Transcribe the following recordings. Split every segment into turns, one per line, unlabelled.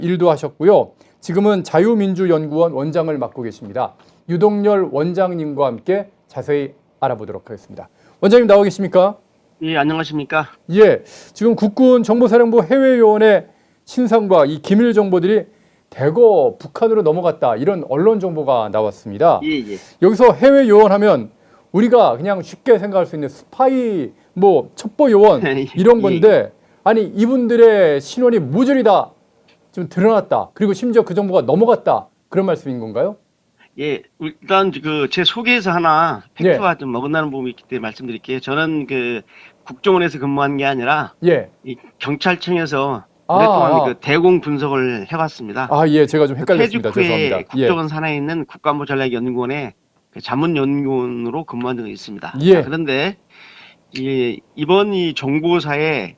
일도 하셨고요. 지금은 자유민주연구원 원장을 맡고 계십니다. 유동열 원장님과 함께 자세히 알아보도록 하겠습니다. 원장님 나와 계십니까?
예, 안녕하십니까?
예, 지금 국군 정보사령부 해외요원의 신상과 이 기밀 정보들이 대거 북한으로 넘어갔다, 이런 언론 정보가 나왔습니다.
예, 예.
여기서 해외요원 하면 우리가 그냥 쉽게 생각할 수 있는 스파이, 뭐 첩보요원 이런 건데, 아니 이분들의 신원이 모조리 다 좀 드러났다, 그리고 심지어 그 정보가 넘어갔다, 그런 말씀인 건가요?
예, 일단 그 제 소개에서 하나 팩트와 좀 어긋나는 부분이 있기 때문에 말씀드릴게요. 저는 그 국정원에서 근무한 게 아니라 이 경찰청에서 오랫동안 그 대공 분석을 해왔습니다.
예, 제가 좀 헷갈렸습니다. 죄송합니다.
국정원 산하에 있는 국가안보전략연구원의 그 자문연구원으로 근무한 적이 있습니다.
예.
자, 그런데 이번 이 정보사에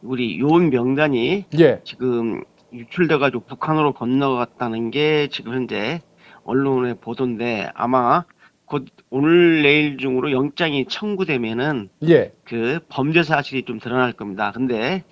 우리 요원 명단이 지금 유출돼가지고 북한으로 건너갔다는 게 지금 현재 언론의 보도인데, 아마 곧 오늘 내일 중으로 영장이 청구되면은 그 범죄 사실이 좀 드러날 겁니다. 근데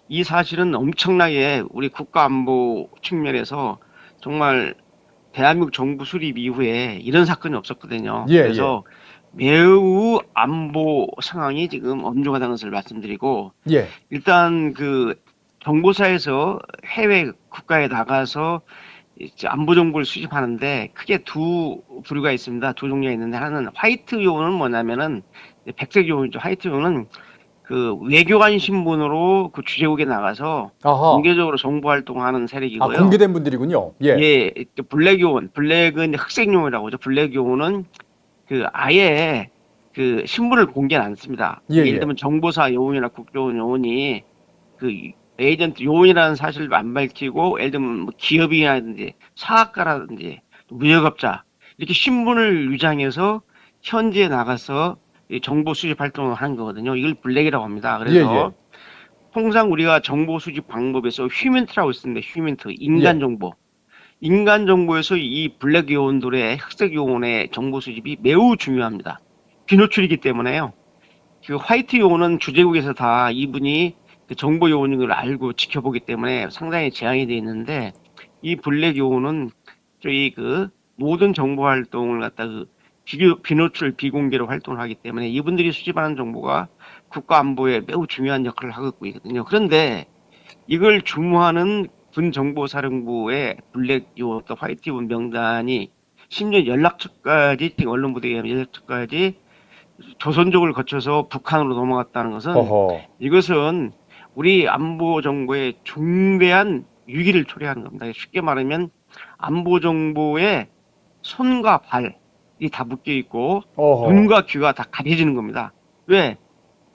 이 사실은 엄청나게 우리 국가안보 측면에서 정말 대한민국 정부 수립 이후에 이런 사건이 없었거든요. 그래서 매우 안보 상황이 지금 엄중하다는 것을 말씀드리고, 일단 그 정보사에서 해외 국가에 나가서 안보 정보를 수집하는데 크게 두 부류가 있습니다. 두 종류가 있는데, 하나는 화이트 요원은 뭐냐면은 백색 요원이죠. 화이트 요원은 그 외교관 신분으로 그 주재국에 나가서 공개적으로 정보 활동하는 세력이고요.
공개된 분들이군요.
예, 블랙 요원, 블랙은 흑색 요원이라고 하죠. 블랙 요원은 그 아예 그 신분을 공개는 않습니다. 예를 들면 정보사 요원이나 국정원 요원이 그 에이전트 요원이라는 사실을 안 밝히고, 예를 들면 뭐 기업이라든지 사학가라든지 무역업자, 이렇게 신분을 위장해서 현지에 나가서 정보 수집 활동을 하는 거거든요. 이걸 블랙이라고 합니다. 그래서 통상 우리가 정보 수집 방법에서 휴먼트라고 있습니다. 휴먼트, 인간 정보. 인간 정보에서 이 블랙 요원들의 흑색 요원의 정보 수집이 매우 중요합니다. 비노출이기 때문에요. 그 화이트 요원은 주재국에서 다 이분이 그 정보 요원인 걸 알고 지켜보기 때문에 상당히 제한이 되어 있는데, 이 블랙 요원은 저희 그 모든 정보 활동을 갖다 그 비노출 비공개로 활동을 하기 때문에 이분들이 수집하는 정보가 국가 안보에 매우 중요한 역할을 하고 있거든요. 그런데 이걸 주무하는 군정보사령부의 블랙 요원 또 화이트 요원 명단이 심지어 연락처까지, 언론 보도에 의하면 연락처까지 조선족을 거쳐서 북한으로 넘어갔다는 것은 이것은 우리 안보 정보에 중대한 위기를 초래하는 겁니다. 쉽게 말하면 안보 정보에 손과 발이 다 묶여 있고 눈과 귀가 다 가려지는 겁니다. 왜?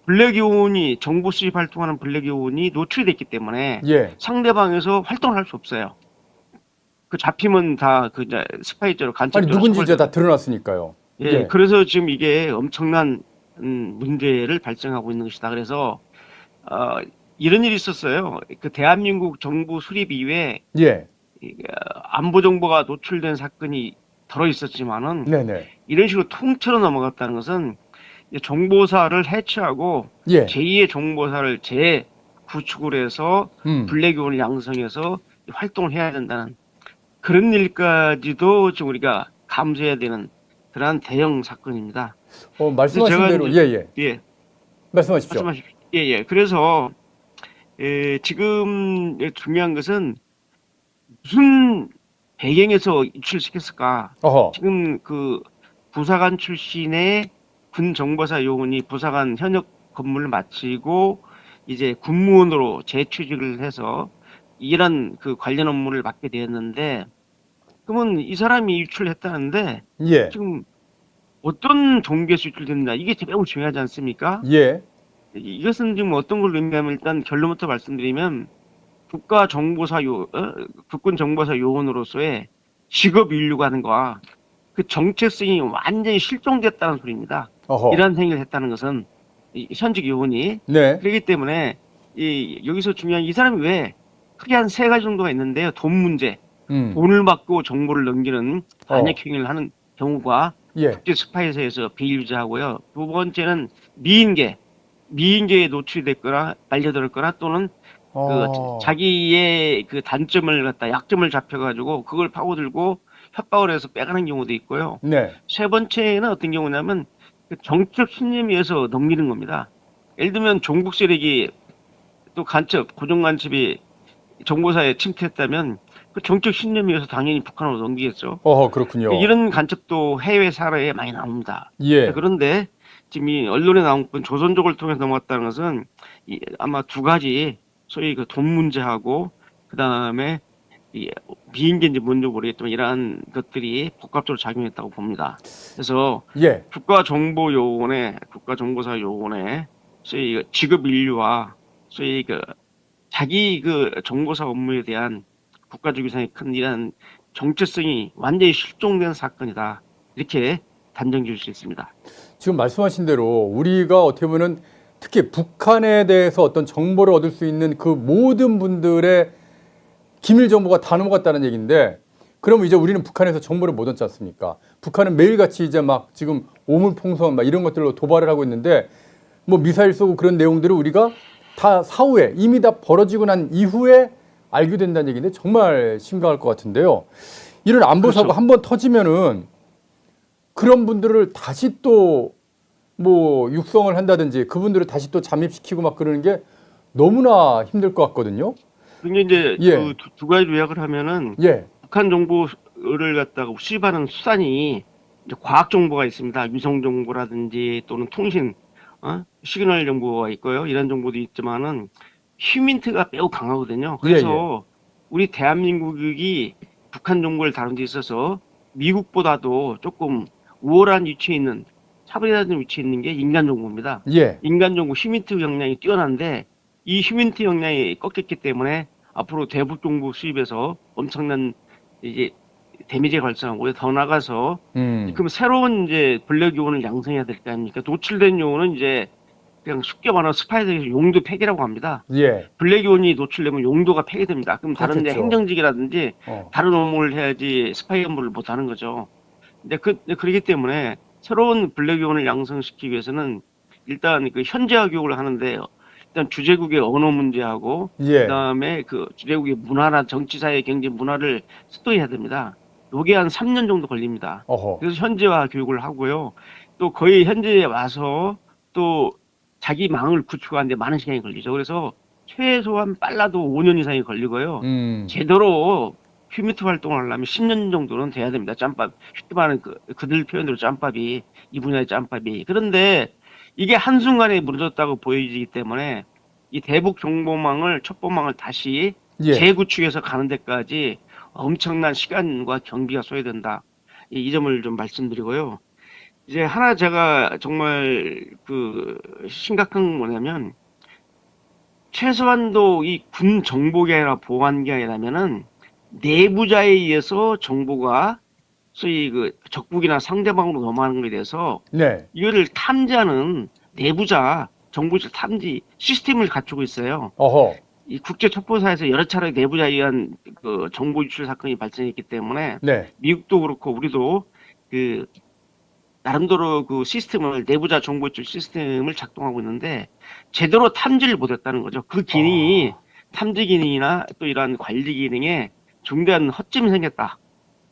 블랙 요원이, 정보 수집 활동하는 블랙 요원이 노출이 됐기 때문에 상대방에서 활동을 할 수 없어요. 그 잡히면 다 그 스파이죄로, 간첩죄로.
누군지 이제 다 드러났으니까요.
그래서 지금 이게 엄청난 문제를 발생하고 있는 것이다. 그래서 이런 일이 있었어요. 그 대한민국 정부 수립 이후에 안보 정보가 노출된 사건이 덜어 있었지만은 이런 식으로 통째로 넘어갔다는 것은 정보사를 해체하고 제2의 정보사를 재구축을 해서 블랙 요원을 양성해서 활동을 해야 된다는 그런 일까지도 지금 우리가 감수해야 되는 그러한 대형 사건입니다.
말씀하신 대로 말씀하십시오.
그래서 지금 중요한 것은 무슨 배경에서 유출시켰을까? 지금 그 부사관 출신의 군 정보사 요원이 부사관 현역 근무를 마치고 이제 군무원으로 재취직을 해서 이런 그 관련 업무를 맡게 되었는데, 그러면 이 사람이 유출했다는데 지금 어떤 종교에서 유출됐느냐, 이게 매우 중요하지 않습니까? 이것은 지금 어떤 걸 의미하면, 일단 결론부터 말씀드리면 국군 정보사 요원으로서의 직업 윤리관과 그 정체성이 완전히 실종됐다는 소리입니다. 이러한 행위를 했다는 것은 현직 요원이. 그렇기 때문에 여기서 중요한, 이 사람이 왜 크게 한 세 가지 정도가 있는데요. 돈 문제, 돈을 받고 정보를 넘기는 반역 행위를 하는 경우가 국제 스파이에서 비일비재하고요. 두 번째는 미인계에 노출됐거나 알려들었거나 또는 자기의 그 단점을 갖다 약점을 잡혀가지고 그걸 파고들고 협박을 해서 빼가는 경우도 있고요.
네.
세 번째는 어떤 경우냐면 그 정치적 신념에 의해서 넘기는 겁니다. 예를 들면 종북 세력이 또 간첩, 고정 간첩이 정보사에 침투했다면 그 정치적 신념에 의해서 당연히 북한으로 넘기겠죠.
그렇군요.
이런 간첩도 해외 사례에 많이 나옵니다.
예.
그런데 지금 이 언론에 나온 건 조선족을 통해서 넘어갔다는 것은 아마 두 가지 소위 그 돈 문제하고 그 다음에 비인계인지 뭔지 모르겠지만 이러한 것들이 복합적으로 작용했다고 봅니다. 그래서
예.
국가정보사 요원의 소위 그 직업 인류와 소위 그 자기 그 정보사 업무에 대한 국가적 위상이 큰 이러한 정체성이 완전히 실종된 사건이다. 이렇게 단정 지을 수 있습니다.
지금 말씀하신 대로 우리가 어떻게 보면 특히 북한에 대해서 어떤 정보를 얻을 수 있는 그 모든 분들의 기밀 정보가 다 넘어갔다는 얘기인데, 그러면 이제 우리는 북한에서 정보를 못 얻지 않습니까? 북한은 매일같이 이제 막 지금 오물풍선 막 이런 것들로 도발을 하고 있는데, 뭐 미사일 쏘고 그런 내용들을 우리가 다 사후에 이미 다 벌어지고 난 이후에 알게 된다는 얘기인데 정말 심각할 것 같은데요. 이런 안보 사고 한번 터지면은 그런 분들을 다시 또 뭐 육성을 한다든지 그분들을 다시 또 잠입시키고 막 그러는 게 너무나 힘들 것 같거든요.
근데 이제
예.
그 두 가지 요약을 하면은
예.
북한 정보를 갖다가 수집하는 수단이 이제 과학 정보가 있습니다. 위성 정보라든지 또는 통신, 시그널 정보가 있고요. 이런 정보도 있지만은 휴민트가 매우 강하거든요. 그래서 우리 대한민국이 북한 정보를 다룬 데 있어서 미국보다도 조금 우월한 위치에 있는, 차별화된 위치에 있는 게 인간 정보입니다.
예.
인간 정보 휴민트 역량이 뛰어난데 이 휴민트 역량이 꺾였기 때문에 앞으로 대북 정보 수입에서 엄청난 이제 데미지가 발생하고 더 나가서 그럼 새로운 이제 블랙 요원을 양성해야 될 거 아닙니까? 노출된 요원은 이제 그냥 쉽게 말하면 스파이들에서 용도 폐기라고 합니다.
예.
블랙 요원이 노출되면 용도가 폐기됩니다. 그럼 다른 데
그렇겠죠.
행정직이라든지 다른 업무를 해야지 스파이 업무를 못 하는 거죠. 근데 그렇기 때문에 새로운 블랙 요원을 양성시키기 위해서는 일단 그 현지화 교육을 하는데 일단 주재국의 언어 문제하고
예.
그다음에 그 주재국의 문화나 정치, 사회, 경제, 문화를 습도해야 됩니다. 요게 한 3년 정도 걸립니다. 그래서 현지화 교육을 하고요. 또 거의 현지에 와서 또 자기 망을 구축하는데 많은 시간이 걸리죠. 그래서 최소한 빨라도 5년 이상이 걸리고요. 제대로 휴미트 활동을 하려면 10년 정도는 돼야 됩니다. 짬밥, 쉽게 말하는 그들 표현대로 짬밥이, 이 분야의 짬밥이. 그런데 이게 한순간에 무너졌다고 보여지기 때문에 이 대북 정보망을, 첩보망을 다시 재구축해서 가는 데까지 엄청난 시간과 경비가 소요된다. 이 점을 좀 말씀드리고요. 이제 하나 제가 정말 그 심각한 건 뭐냐면 최소한도 이 군 정보가 아니라 보안이 아니라면은 내부자에 의해서 정보가 소위 그 적국이나 상대방으로 넘어가는 것에 대해서 이거를 탐지하는 내부자 정보실 탐지 시스템을 갖추고 있어요. 이 국제 첩보사에서 여러 차례 내부자에 의한 그 정보 유출 사건이 발생했기 때문에 미국도 그렇고 우리도 그 나름대로 그 시스템을, 내부자 정보 유출 시스템을 작동하고 있는데 제대로 탐지를 못했다는 거죠. 그 기능이 탐지 기능이나 또 이러한 관리 기능에 중대한 허점이 생겼다.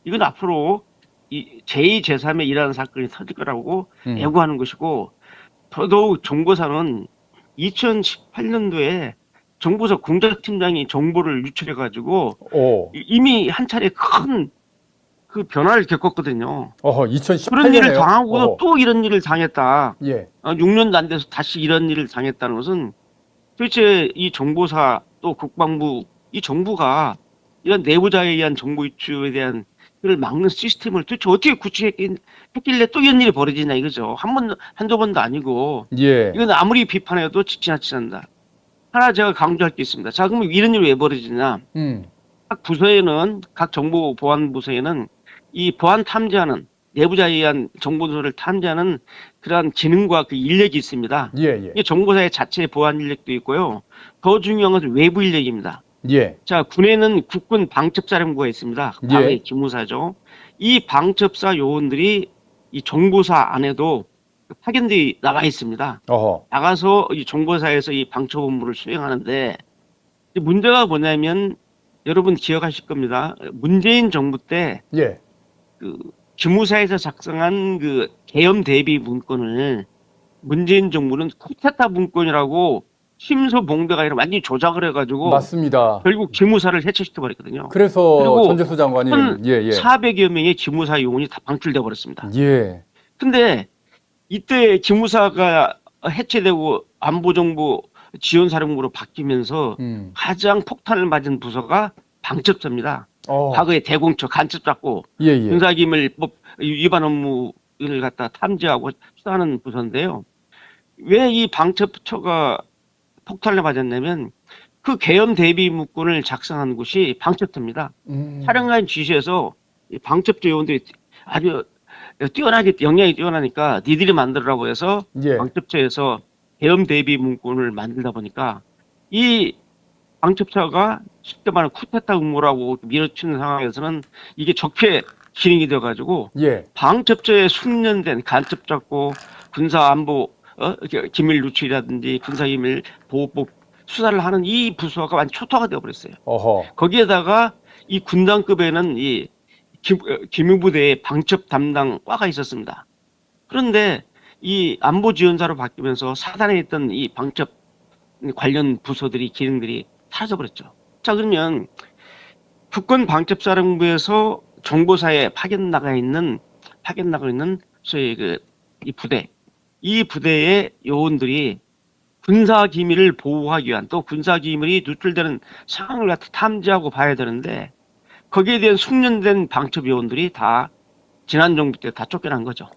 이건 앞으로 이 제2, 제3의 이러한 사건이 터질 거라고 예고하는 것이고, 더더욱 정보사는 2018년도에 정보사 공작팀장이 정보를 유출해가지고 이미 한 차례 큰 그 변화를 겪었거든요.
2018년에요?
그런 일을 당하고도 또 이런 일을 당했다.
예.
6년도 안 돼서 다시 이런 일을 당했다는 것은 도대체 이 정보사 또 국방부, 이 정부가 이런 내부자에 의한 정보 유출에 대한 그를 막는 시스템을 도대체 어떻게 구축했길래 또 이런 일이 벌어지냐 이거죠. 한두 번도 아니고. 이건 아무리 비판해도 지나치지 않는다. 하나 제가 강조할 게 있습니다. 자, 그러면 이런 일이 왜 벌어지냐? 각 부서에는, 각 정보 보안 부서에는 이 보안 탐지하는, 내부자에 의한 정보를 탐지하는 그러한 기능과 그 인력이 있습니다. 이게 정보사의 자체 보안 인력도 있고요. 더 중요한 것은 외부 인력입니다. 자, 군에는 국군 방첩사령부가 있습니다. 과거의 기무사죠. 이 방첩사 요원들이 이 정보사 안에도 파견들이 나가 있습니다. 나가서 이 정보사에서 이 방첩 업무를 수행하는데 문제가 뭐냐면 여러분 기억하실 겁니다. 문재인 정부 때
예.
그 기무사에서 작성한 그 계엄 대비 문건을 문재인 정부는 쿠데타 문건이라고 심서봉대가 아니라 완전히 조작을 해가지고
맞습니다.
결국 기무사를 해체시켜 버렸거든요.
그래서
그리고
전재수 장관이 예, 예.
400여 명의 기무사 요원이 다 방출돼 버렸습니다.
예.
근데 이때 기무사가 해체되고 안보정보 지원사령부로 바뀌면서 가장 폭탄을 맞은 부서가 방첩처입니다. 과거에 대공처 간첩 잡고
예, 예.
군사기밀법 위반 업무를 갖다 탐지하고 수사하는 부서인데요. 왜 이 방첩처가 폭탄을 맞았냐면 그 계엄 대비 문건을 작성한 곳이 방첩처입니다. 사령관 지시에서 이 방첩처 요원들이 아주 뛰어나게 역량이 뛰어나니까 니들이 만들으라고 해서
예.
방첩처에서 계엄 대비 문건을 만들다 보니까 이 방첩처가 쉽게 말하면 쿠데타 음모라고 밀어치는 상황에서는 이게 적폐 기능이 돼가지고
예.
방첩처에 숙련된 간첩 잡고 군사 안보 기밀 누출이라든지 군사기밀 보호법 수사를 하는 이 부서가 완전 초토화가 되어버렸어요.
어허.
거기에다가 이 군단급에는 이 기무부대의 방첩 담당 과가 있었습니다. 그런데 이 안보지원사로 바뀌면서 사단에 있던 이 방첩 관련 부서들이 기능들이 사라져버렸죠. 자, 그러면 국군방첩사령부에서 정보사에 파견 나가 있는 소위 이 부대, 이 부대의 요원들이 군사 기밀을 보호하기 위한 또 군사 기밀이 누출되는 상황을 갖다 탐지하고 봐야 되는데 거기에 대한 숙련된 방첩 요원들이 다 지난 정부 때 다 쫓겨난 거죠.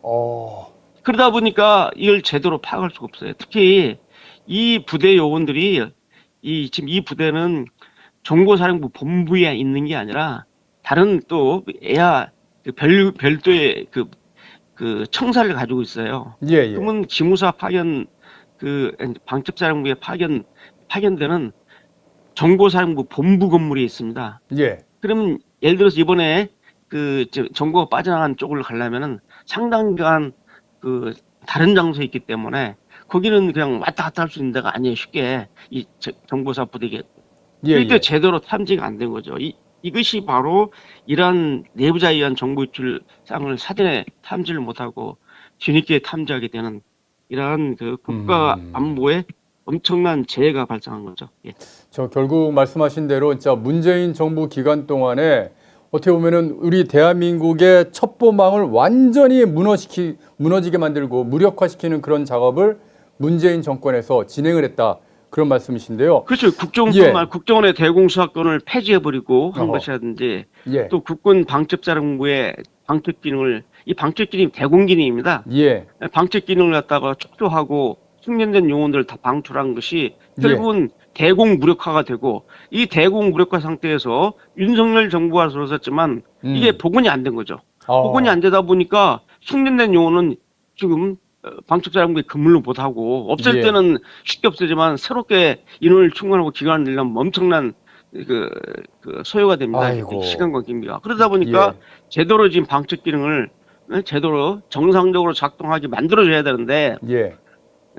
그러다 보니까 이걸 제대로 파악할 수가 없어요. 특히 이 부대 요원들이 지금 이 부대는 정보사령부 본부에 있는 게 아니라 다른 또 별도의 그 청사를 가지고 있어요.
예, 예.
그러면 기무사 파견 방첩사령부에 파견되는 정보사령부 본부 건물이 있습니다.
예.
그러면 예를 들어서 이번에 정보가 빠져나간 쪽을 가려면은 상당 기간 다른 장소에 있기 때문에 거기는 그냥 왔다 갔다 할 수 있는 데가 아니에요. 쉽게 이 정보사 부대에.
예,
그때
예.
제대로 탐지가 안 된 거죠. 이것이 바로 이러한 내부자에 의한 정보 유출 사항을 사전에 탐지를 못하고 뒤늦게 탐지하게 되는 이러한 국가 안보에 엄청난 재해가 발생한 거죠. 예.
저 결국 말씀하신 대로 진짜 문재인 정부 기간 동안에 어떻게 보면은 우리 대한민국의 첩보망을 완전히 무너지게 만들고 무력화시키는 그런 작업을 문재인 정권에서 진행을 했다. 그런 말씀이신데요.
그렇죠. 국정원의 대공수사권을 폐지해버리고 한 것이라든지
예.
또 국군 방첩사령부의 방첩 기능을 이 방첩 기능이 대공 기능입니다.
예.
방첩 기능을 갖다가 축소하고 숙련된 요원들을 다 방출한 것이 결국은 대공 무력화가 되고 이 대공 무력화 상태에서 윤석열 정부가 들어섰지만 이게 복원이 안 된 거죠. 복원이 안 되다 보니까 숙련된 요원은 지금 방첩사령부에 근무를 못하고 없앨 때는 쉽게 없애지만 새롭게 인원을 충원하고 기간을 내려면 엄청난 소요가 됩니다.
아이고.
시간과 기미가. 그러다 보니까 제대로 지금 방첩 기능을 제대로 정상적으로 작동하게 만들어줘야 되는데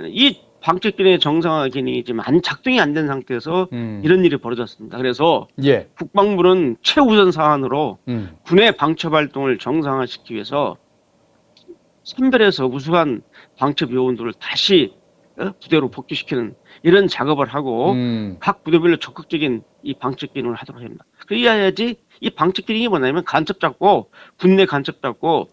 이 방첩 기능의 정상화 기능이 지금 작동이 안 된 상태에서 이런 일이 벌어졌습니다. 그래서 국방부는 최우선 사안으로 군의 방첩 활동을 정상화시키기 위해서 선별해서 우수한 방첩 요원들을 다시 부대로 복귀시키는 이런 작업을 하고 각 부대별로 적극적인 이 방첩 기능을 하도록 합니다. 그래야지 이 방첩 기능이 뭐냐면 간첩 잡고 군내 간첩 잡고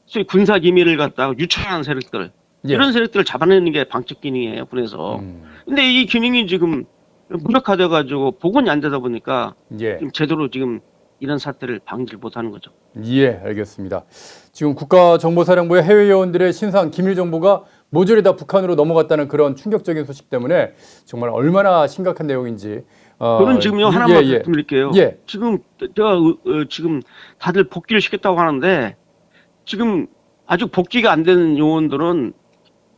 소위 군사 기밀을 갖다가 유출하는 세력들 이런 세력들을 잡아내는 게 방첩 기능이에요, 군에서. 근데 이 기능이 지금 무력화돼 가지고 복원이 안 되다 보니까 지금 제대로 지금 이런 사태를 방지를 못하는 거죠.
예, 알겠습니다. 지금 국가정보사령부의 해외 요원들의 신상 기밀 정보가 모조리 다 북한으로 넘어갔다는 그런 충격적인 소식 때문에 정말 얼마나 심각한 내용인지.
저는 지금요 하나만 말씀드릴게요. 지금 제가 지금 다들 복귀를 시켰다고 하는데 지금 아직 복귀가 안 되는 요원들은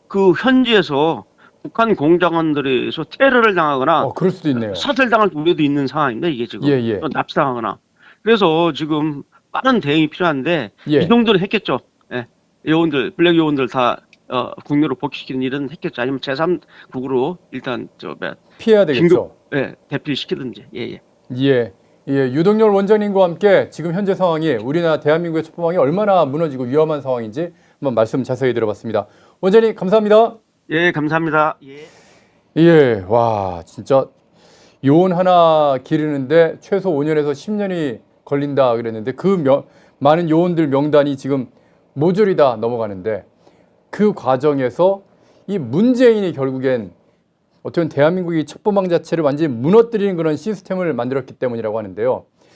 그 현지에서 북한 공작원들에서 테러를 당하거나
그럴 수도 있네요.
사살당할 우려도 있는 상황입니다. 이게 지금 또 납치당하거나. 그래서 지금 빠른 대응이 필요한데 이 정도는 했겠죠. 요원들 블랙 요원들 다 국내로 복귀시키는 일은 했겠죠. 아니면 제3국으로 일단
피해야 되겠죠.
예, 대피시키든지. 예, 예.
예, 예, 유동열 원장님과 함께 지금 현재 상황이 우리나라 대한민국의 첩보망이 얼마나 무너지고 위험한 상황인지 한번 말씀 자세히 들어봤습니다. 원장님 감사합니다.
예, 감사합니다. 예.
예, 와 진짜 요원 하나 기르는데 최소 5년에서 10년이 걸린다 그랬는데 많은 요원들 명단이 지금 모조리 다 넘어가는데 그 과정에서 이 문재인이 결국엔 어떻게 보면 대한민국이 첩보망 자체를 완전히 무너뜨리는 그런 시스템을 만들었기 때문이라고 하는데요.